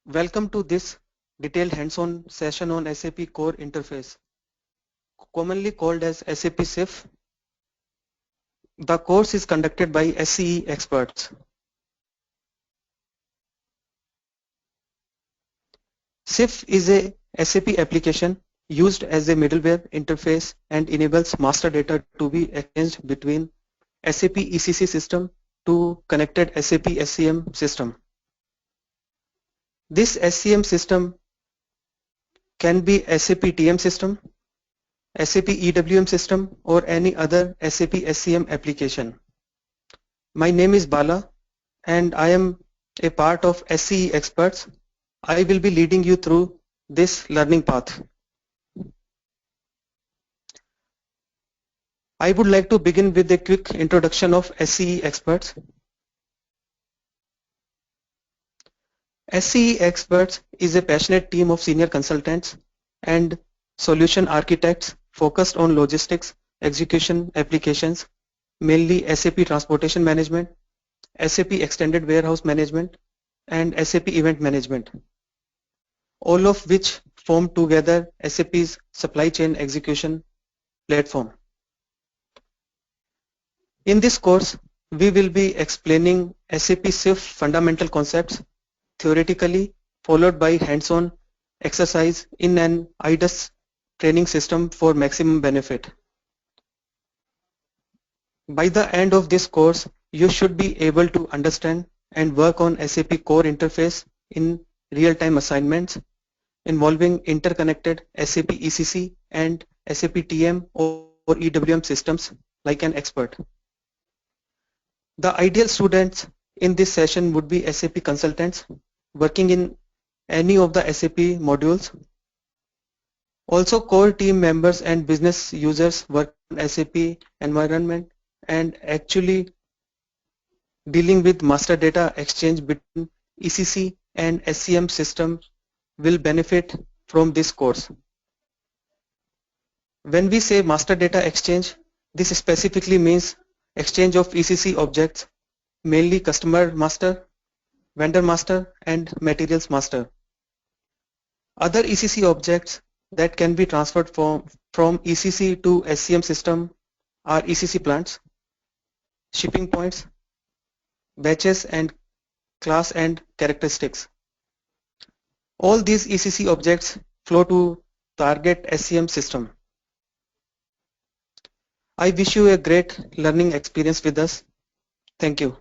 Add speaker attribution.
Speaker 1: Welcome to this detailed hands-on session on SAP Core Interface, commonly called as SAP SIF. The course is conducted by SCE experts. SIF is a SAP application used as a middleware interface and enables master data to be exchanged between SAP ECC system to connected SAP SCM system. This SCM system can be SAP TM system, SAP EWM system, or any other SAP SCM application. My name is Bala and I am a part of SCE experts. I will be leading you through this learning path. I would like to begin with a quick introduction of SCE experts. SCE experts is a passionate team of senior consultants and solution architects focused on logistics, execution applications, mainly SAP Transportation Management, SAP Extended Warehouse Management, and SAP Event Management, all of which form together SAP's supply chain execution platform. In this course, we will be explaining SAP SIF fundamental concepts theoretically, followed by hands-on exercise in an IDAS training system for maximum benefit. By the end of this course, you should be able to understand and work on SAP Core Interface in real-time assignments involving interconnected SAP ECC and SAP TM or EWM systems like an expert. The ideal students in this session would be SAP consultants working in any of the SAP modules. Also, core team members and business users work in SAP environment and actually dealing with master data exchange between ECC and SCM system will benefit from this course. When we say master data exchange, this specifically means exchange of ECC objects, mainly customer master, vendor master, and materials master. Other ECC objects that can be transferred from ECC to SCM system are ECC plants, shipping points, batches, and class and characteristics. All these ECC objects flow to target SCM system. I wish you a great learning experience with us. Thank you.